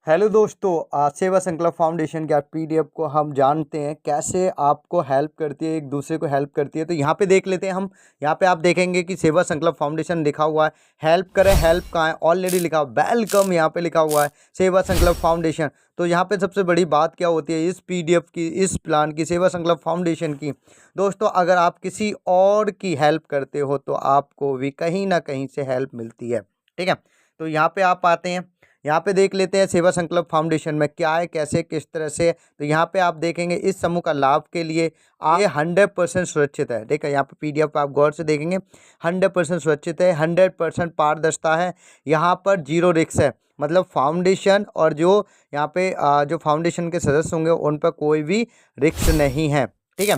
Hello दोस्तों, सेवा संकल्प फाउंडेशन के पीडीएफ को हम जानते हैं कैसे आपको हेल्प करती है, एक दूसरे को हेल्प करती है। तो यहाँ पे देख लेते हैं हम। यहाँ पे आप देखेंगे कि सेवा संकल्प फाउंडेशन लिखा हुआ है। हेल्प करें, हेल्प कहाँ है, ऑलरेडी लिखा हुआ, वेलकम यहाँ पे लिखा हुआ है सेवा संकल्प फाउंडेशन। तो यहाँ पे सबसे बड़ी बात क्या होती है इस पीडीएफ की, इस प्लान की, सेवा संकल्प फाउंडेशन की। दोस्तों, अगर आप किसी और की हेल्प करते हो तो आपको भी कहीं ना कहीं से हेल्प मिलती है। ठीक है, तो यहाँ पे आप आते हैं, यहाँ पे देख लेते हैं सेवा संकल्प फाउंडेशन में क्या है, कैसे, किस तरह से। तो यहाँ पे आप देखेंगे इस समूह का लाभ के लिए ये 100% सुरक्षित है। देखिए यहाँ पे पीडीएफ आप गौर से देखेंगे, 100% सुरक्षित है, 100% पारदर्शिता है। यहाँ पर जीरो रिस्क है, मतलब फाउंडेशन और जो यहाँ पे जो फाउंडेशन के सदस्य होंगे उन पर कोई भी रिस्क नहीं है। ठीक है,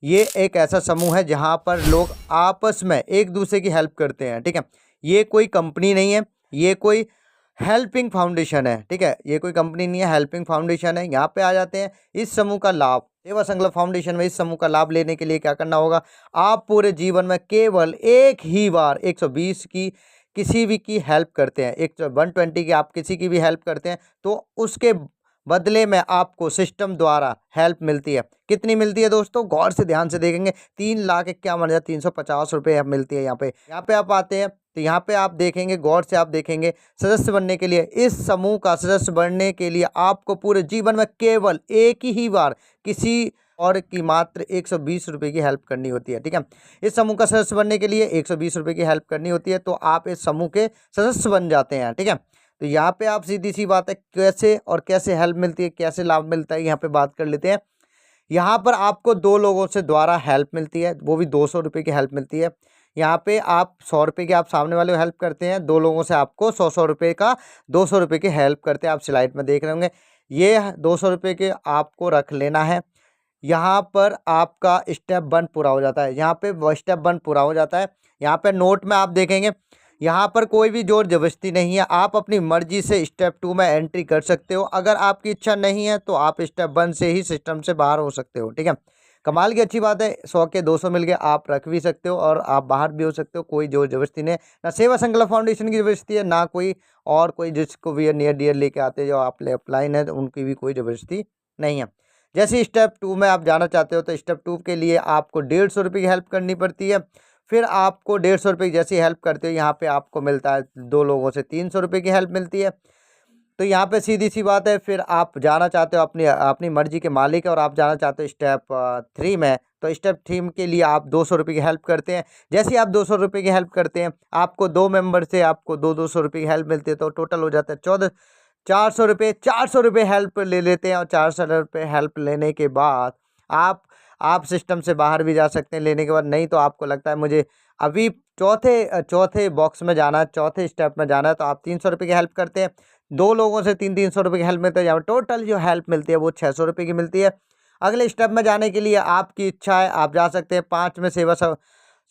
ये एक ऐसा समूह है जहाँ पर लोग आपस में एक दूसरे की हेल्प करते हैं। ठीक है, ये कोई कंपनी नहीं है, ये कोई हेल्पिंग फाउंडेशन है। ठीक है, ये कोई कंपनी नहीं है, हेल्पिंग फाउंडेशन है। यहाँ पे आ जाते हैं इस समूह का लाभ, सेवा संकल्प फाउंडेशन में इस समूह का लाभ लेने के लिए क्या करना होगा। आप पूरे जीवन में केवल एक ही बार 120 की किसी भी की हेल्प करते हैं, 120 की आप किसी की भी हेल्प करते हैं तो उसके बदले में आपको सिस्टम द्वारा हेल्प मिलती है। कितनी मिलती है दोस्तों, गौर से ध्यान से देखेंगे, 3,51,350 रुपये मिलती है। यहाँ पे आप आते हैं तो यहाँ पे आप देखेंगे, गौर से आप देखेंगे, सदस्य बनने के लिए, इस समूह का सदस्य बनने के लिए आपको पूरे जीवन में केवल एक ही बार किसी और की मात्र 120 रुपये की हेल्प करनी होती है। ठीक है, इस समूह का सदस्य बनने के लिए 120 रुपये की हेल्प करनी होती है, तो आप इस समूह के सदस्य बन जाते हैं। ठीक है, तो यहाँ पे आप सीधी सी बात है कैसे और कैसे हेल्प मिलती है, कैसे लाभ मिलता है, यहाँ पे बात कर लेते हैं। यहाँ पर आपको दो लोगों से द्वारा हेल्प मिलती है, वो भी 200 रुपये की हेल्प मिलती है। यहाँ पे आप 100 रुपये की आप सामने वाले को हेल्प करते हैं, दो लोगों से आपको 100-100 रुपये का 200 रुपये की हेल्प करते हैं। आप स्लाइड में देख रहे होंगे, ये 200 रुपये के आपको रख लेना है। यहाँ पर आपका स्टेप 1 पूरा हो जाता है, यहाँ पे वो स्टेप 1 पूरा हो जाता है। यहाँ पे नोट में आप देखेंगे, यहाँ पर कोई भी जोर जबरदस्ती नहीं है, आप अपनी मर्जी से स्टेप 2 में एंट्री कर सकते हो। अगर आपकी इच्छा नहीं है तो आप स्टेप 1 से ही सिस्टम से बाहर हो सकते हो। ठीक है, कमाल की अच्छी बात है, 100 के 200 मिल गए, आप रख भी सकते हो और आप बाहर भी हो सकते हो, कोई जोर जबरदस्ती नहीं है। ना सेवा संकल्प फाउंडेशन की जबरदस्ती है, ना कोई और कोई जिसको भी नियर डियर लेके आते हैं जो आप अप्लाइन है, तो उनकी भी कोई जबरदस्ती नहीं है। जैसे स्टेप 2 में आप जाना चाहते हो तो स्टेप 2 के लिए आपको 150 रुपये की हेल्प करनी पड़ती है। फिर आपको 150 रुपये की जैसी हेल्प करते हो, यहाँ पे आपको मिलता है दो लोगों से 300 रुपये की हेल्प मिलती है। तो यहाँ पे सीधी सी बात है, फिर आप जाना चाहते हो, अपनी अपनी मर्जी के मालिक है और आप जाना चाहते हो स्टेप 3 में, तो स्टेप 3 के लिए आप 200 रुपये की हेल्प करते हैं। जैसे ही आप 200 रुपये की हेल्प करते हैं, आपको दो मेंबर से आपको 200 रुपये की हेल्प मिलती है, तो टोटल हो जाता है 400 रुपये। 400 रुपये हेल्प ले लेते हैं और 400 रुपये हेल्प लेने के बाद आप सिस्टम से बाहर भी जा सकते हैं। लेने के बाद नहीं तो आपको लगता है मुझे अभी चौथे बॉक्स में जाना है, चौथे स्टेप में जाना है, तो आप 300 रुपये की हेल्प करते हैं। दो लोगों से 300 रुपये की हेल्प मिलती है, यहाँ टोटल जो हेल्प मिलती है वो 600 रुपये की मिलती है। अगले स्टेप में जाने के लिए आपकी इच्छा है, आप जा सकते हैं 5 में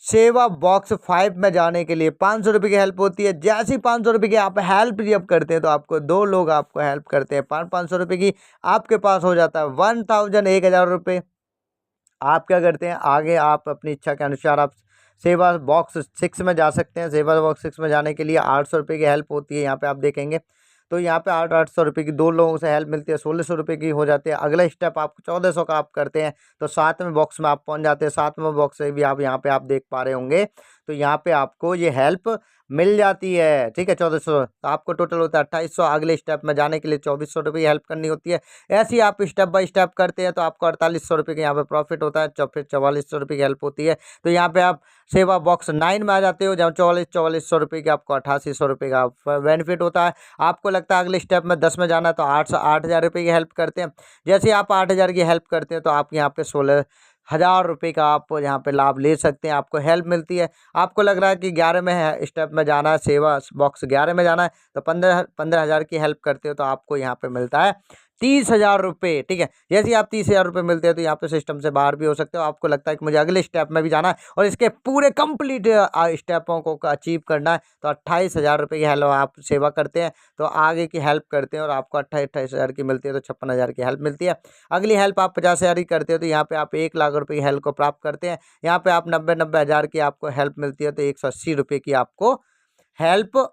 सेवा बॉक्स 5 में जाने के लिए 500 रुपये की हेल्प होती है। जैसी 500 रुपये की आप हेल्प जब करते हैं तो आपको दो लोग आपको हेल्प करते हैं 500 रुपये की, आपके पास हो जाता है 1,000 आप क्या करते हैं आगे, आप अपनी इच्छा के अनुसार आप सेवा बॉक्स 6 में जा सकते हैं। सेवा बॉक्स 6 में जाने के लिए 800 रुपये की हेल्प होती है, यहाँ पे आप देखेंगे। तो यहाँ पे 800 रुपये की दो लोगों से हेल्प मिलती है, 1600 रुपये की हो जाती है। अगला स्टेप आप 1400 का आप करते हैं तो 7वें बॉक्स में आप पहुँच जाते हैं। 7वें बॉक्स से भी आप यहाँ पे आप देख पा रहे होंगे, तो यहाँ पे आपको ये हेल्प मिल जाती है। ठीक है, 1400, तो आपको टोटल होता है 2800। अगले स्टेप में जाने के लिए 2400 रुपये की हेल्प करनी होती है। ऐसे ही आप स्टेप बाय स्टेप करते हैं तो आपको 4800 रुपये का यहाँ पे प्रॉफिट होता है, फिर 4400 रुपये की हेल्प होती है। तो यहाँ पे आप सेवा बॉक्स 9 में आ जाते हो, जहाँ 4400 रुपये की आपको 8800 रुपये का बेनिफिट होता है। आपको लगता है अगले स्टेप में 10 में जाना है तो 8,000 रुपये की हेल्प करते हैं। जैसे आप 8,000 की हेल्प करते हैं तो आप यहाँ पे 16,000 रुपये का आप यहाँ पे लाभ ले सकते हैं, आपको हेल्प मिलती है। आपको लग रहा है कि 11 में है स्टेप में जाना है, सेवा बॉक्स 11 में जाना है, तो 15,000 की हेल्प करते हो तो आपको यहाँ पे मिलता है 30,000 रुपये। ठीक है, जैसे ही आप 30,000 रुपये मिलते हैं तो यहाँ पे सिस्टम से बाहर भी हो सकते हो। आपको लगता है कि मुझे अगले स्टेप में भी जाना है और इसके पूरे कंप्लीट स्टेपों को अचीव करना है, तो 28,000 रुपये की हेल्प आप सेवा करते हैं तो आगे की हेल्प करते हैं और आपको 28,000 की मिलती है, तो 56,000 की हेल्प मिलती है। अगली हेल्प आप 50,000 की करते हो तो यहाँ पे आप 1,00,000 रुपये की हेल्प को प्राप्त करते हैं। यहाँ पे आप 90,000 की आपको हेल्प मिलती है तो 180 रुपये की आपको हेल्प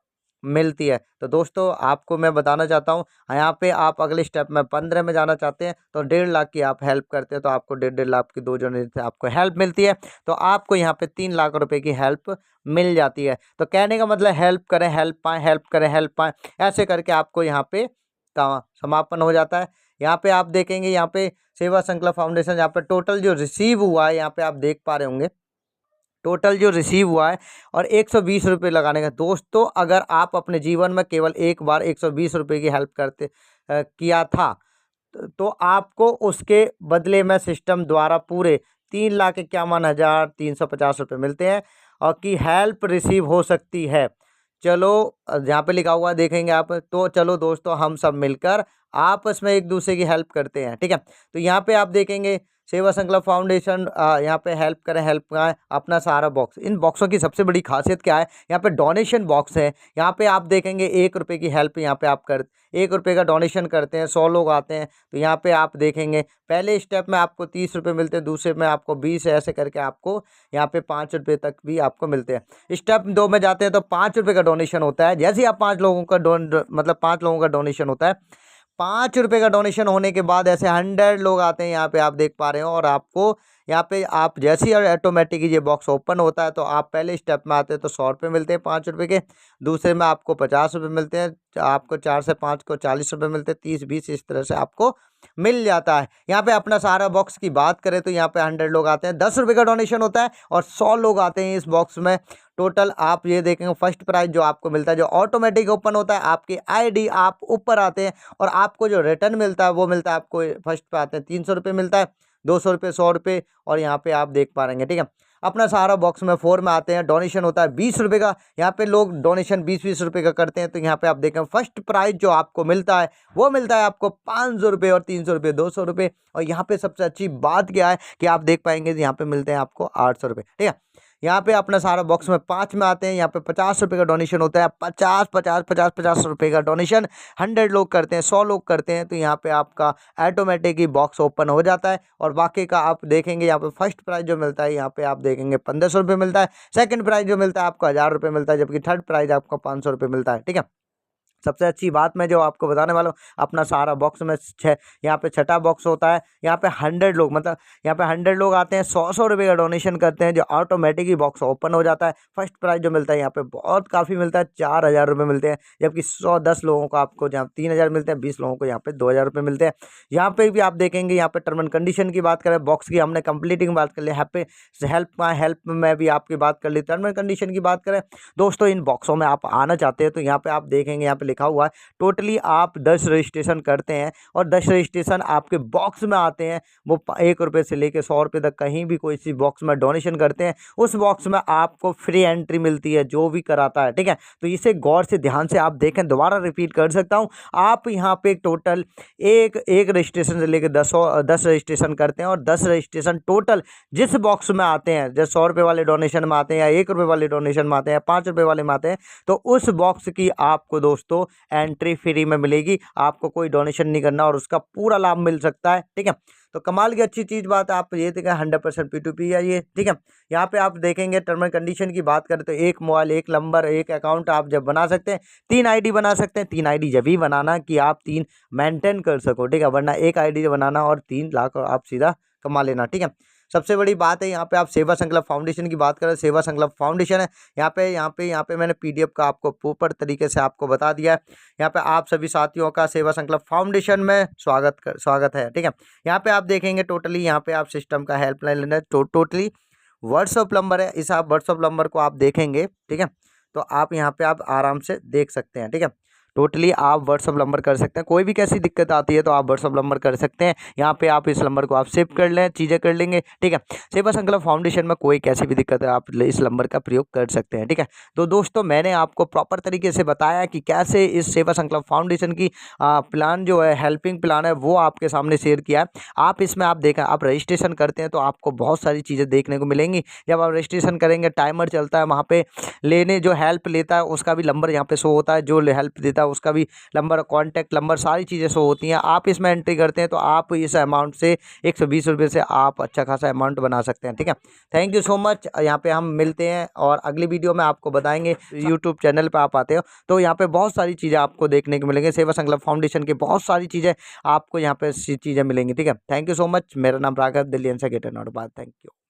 मिलती है। तो दोस्तों आपको मैं बताना चाहता हूँ, यहाँ पे आप अगले स्टेप में 15 में जाना चाहते हैं तो 1.5 लाख की आप हेल्प करते हैं तो आपको 1.5 लाख की 2 जनवरी से आपको हेल्प मिलती है। तो आपको यहाँ पे 3 लाख रुपए की हेल्प मिल जाती है। तो कहने का मतलब हेल्प करें हेल्प पाएँ, हेल्प करें हेल्प पाएँ, ऐसे करके आपको यहाँ पे समापन हो जाता है। यहाँ पे आप देखेंगे, यहाँ पे सेवा संकल्प फाउंडेशन, यहाँ पे टोटल जो रिसीव हुआ है यहाँ पे आप देख पा रहे होंगे, टोटल जो रिसीव हुआ है और 120 रुपये लगाने का। दोस्तों अगर आप अपने जीवन में केवल एक बार 120 रुपये की हेल्प किया था तो आपको उसके बदले में सिस्टम द्वारा पूरे 3,51,350 रुपये मिलते हैं और की हेल्प रिसीव हो सकती है। चलो यहाँ पे लिखा हुआ देखेंगे आप, तो चलो दोस्तों हम सब मिलकर आपस में एक दूसरे की हेल्प करते हैं, ठीक है। तो यहाँ पे आप देखेंगे सेवा संकल्प फाउंडेशन, यहाँ पे हेल्प करें हेल्प का अपना सहारा बॉक्स। इन बॉक्सों की सबसे बड़ी खासियत क्या है, यहाँ पे डोनेशन बॉक्स है। यहाँ पे आप देखेंगे 1 रुपये की हेल्प यहाँ पे आप 1 रुपये का डोनेशन करते हैं, 100 लोग आते हैं तो यहाँ पे आप देखेंगे पहले स्टेप में आपको 30 रुपये मिलते हैं, दूसरे में आपको 20, ऐसे करके आपको यहाँ पे 5 रुपये तक भी आपको मिलते हैं। स्टेप 2 में जाते हैं तो 5 रुपये का डोनेशन होता है। जैसे ही आप 5 लोगों का 5 लोगों का डोनेशन होता है, 5 रुपये का डोनेशन होने के बाद ऐसे 100 लोग आते हैं, यहाँ पे आप देख पा रहे हो। और आपको यहाँ पे आप जैसे ही ऑटोमेटिक ये बॉक्स ओपन होता है तो आप पहले स्टेप में आते हैं तो 100 रुपये मिलते हैं 5 रुपये के, दूसरे में आपको 50 रुपये मिलते हैं, आपको 4 से 5 को 40 रुपये मिलते हैं, 30, 20 इस तरह से आपको मिल जाता है। यहाँ पे अपना सहारा बॉक्स की बात करें तो यहाँ पे 100 लोग आते हैं, 10 रुपये का डोनेशन होता है और 100 लोग आते हैं इस बॉक्स में। टोटल आप ये देखेंगे फर्स्ट प्राइज जो आपको मिलता है, जो ऑटोमेटिक ओपन होता है, आपकी आईडी आप ऊपर आते हैं और आपको जो रिटर्न मिलता है वो मिलता है, आपको फर्स्ट पे आते हैं 300 रुपये मिलता है, 200 रुपये, 100 रुपये और यहाँ पे आप देख पा रहेंगे, ठीक है। अपना सहारा बॉक्स में 4 में आते हैं, डोनेशन होता है 20 रुपये का। यहाँ पे लोग डोनेशन 20-20 रुपये का करते हैं। तो यहाँ पे आप देखें फर्स्ट प्राइज जो आपको मिलता है वो मिलता है आपको 500 रुपये और 300 रुपये, 200 रुपये। और यहाँ पे सबसे अच्छी बात क्या है कि आप देख पाएंगे यहाँ पे मिलते हैं आपको 800 रुपये, ठीक है। यहाँ पे अपना सारा बॉक्स में 5 में आते हैं, यहाँ पे 50 रुपये का डोनेशन होता है, 50 रुपये का डोनेशन 100 लोग करते हैं, 100 लोग करते हैं तो यहाँ पे आपका ऑटोमेटिक ही बॉक्स ओपन हो जाता है। और बाकी का आप देखेंगे यहाँ पे फर्स्ट प्राइज जो मिलता है यहाँ पे आप देखेंगे 1500 रुपये मिलता है, सेकंड प्राइज जो मिलता है आपको 1000 रुपये मिलता है, जबकि थर्ड प्राइज आपको 500 रुपये मिलता है, ठीक है। सबसे अच्छी बात मैं जो आपको बताने वाला हूँ, अपना सारा बॉक्स में यहाँ पे छठा बॉक्स होता है, यहाँ पे 100 लोग, मतलब यहाँ पे 100 लोग आते हैं, 100 रुपये का डोनेशन करते हैं, जो ऑटोमेटिक ही बॉक्स ओपन हो जाता है। फर्स्ट प्राइज जो मिलता है यहाँ पे बहुत काफ़ी मिलता है, 4000 रुपये मिलते हैं, जबकि 10 लोगों को आपको जहाँ 3000 मिलते हैं, 20 लोगों को यहाँ पे 2000 रुपये मिलते हैं। यहाँ पे भी आप देखेंगे, यहाँ पे टर्म एंड कंडीशन की बात करें, बॉक्स की हमने कंप्लीटिंग की बात कर ली, हेल्प में भी आपकी बात कर ली, टर्म एंड कंडीशन की बात करें दोस्तों, इन बॉक्सों में आप आना चाहते हैं तो यहाँ पे आप देखेंगे, यहाँ पे लिखा हुआ है टोटली आप 10 रजिस्ट्रेशन करते हैं और 10 रजिस्ट्रेशन आपके बॉक्स में आते हैं। वो 1 रुपये से लेकर 100 रुपये तक कहीं भी कोई सी बॉक्स में डोनेशन करते हैं, उस बॉक्स में आपको फ्री एंट्री मिलती है जो भी कराता है, ठीक है। तो इसे गौर से ध्यान से आप देखें, दोबारा रिपीट कर सकता हूँ, आप यहाँ पे टोटल एक रजिस्ट्रेशन से लेकर 10 रजिस्ट्रेशन करते हैं और 10 रजिस्ट्रेशन टोटल जिस बॉक्स में आते हैं, जैसे 100 रुपये वाले डोनेशन में आते हैं या 1 रुपये वाले डोनेशन में आते हैं या 5 रुपये वाले में आते हैं, तो उस बॉक्स की आपको दोस्तों एंट्री फ्री में मिलेगी, आपको कोई डोनेशन नहीं करना और उसका पूरा लाभ मिल सकता है, ठीक है। तो कमाल की अच्छी चीज़ बात आप ये देखें, 100% P2P है ये, ठीक है। यहाँ पे आप देखेंगे टर्म एंड कंडीशन की बात करें तो एक मोबाइल, एक नंबर, एक अकाउंट आप जब बना सकते हैं, 3 आईडी बना सकते हैं। 3 आईडी जब भी बनाना कि आप 3 मेंटेन कर सको, ठीक है, वरना एक आईडी बनाना और 3 लाख आप सीधा कमा लेना, ठीक है। सबसे बड़ी बात है यहाँ पे आप सेवा संकल्प फाउंडेशन की बात करें, सेवा संकल्प फाउंडेशन है यहाँ पे मैंने PDF का आपको प्रॉपर तरीके से आपको बता दिया है। यहाँ पे आप सभी साथियों का सेवा संकल्प फाउंडेशन में स्वागत है, ठीक है। यहाँ पे आप देखेंगे टोटली यहाँ पे आप सिस्टम का हेल्पलाइन लेना टोटली व्हाट्सअप नंबर है, इस आप व्हाट्सअप नंबर को आप देखेंगे, ठीक है। तो आप यहाँ पे आप आराम से देख सकते हैं, ठीक है। टोटली आप व्हाट्सअप नंबर कर सकते हैं, कोई भी कैसी दिक्कत आती है तो आप व्हाट्सअप नंबर कर सकते हैं। यहाँ पे आप इस नंबर को आप सेव कर लें, चीज़ें कर लेंगे, ठीक है। सेवा संकल्प फाउंडेशन में कोई कैसी भी दिक्कत है आप इस नंबर का प्रयोग कर सकते हैं, ठीक है। तो दोस्तों मैंने आपको प्रॉपर तरीके से बताया कि कैसे इस सेवा संकल्प फाउंडेशन की प्लान जो है, हेल्पिंग प्लान है, वो आपके सामने शेयर किया है। आप इसमें आप देखें, आप रजिस्ट्रेशन करते हैं तो आपको बहुत सारी चीज़ें देखने को मिलेंगी। जब आप रजिस्ट्रेशन करेंगे टाइमर चलता है, वहाँ पर लेने जो हेल्प लेता है उसका भी नंबर यहाँ पे शो होता है, जो हेल्प देता है वीज़ा उसका भी नंबर, कॉन्टैक्ट नंबर, सारी चीज़ें शो होती हैं। आप इसमें एंट्री करते हैं तो आप इस अमाउंट से 120 रुपये से आप अच्छा खासा अमाउंट बना सकते हैं। ठीक है, थैंक यू सो मच। यहाँ पे हम मिलते हैं और अगली वीडियो में आपको बताएंगे। यूट्यूब चैनल पर आप आते हो तो यहाँ पे बहुत सारी चीज़ें आपको देखने को मिलेंगे। सेवा संकल्प फाउंडेशन की बहुत सारी चीज़ें आपको यहाँ पे चीज़ें मिलेंगी। ठीक है, थैंक यू सो मच। मेरा नाम राघव, दिल्ली एनसे गेट नॉट बात। Thank you.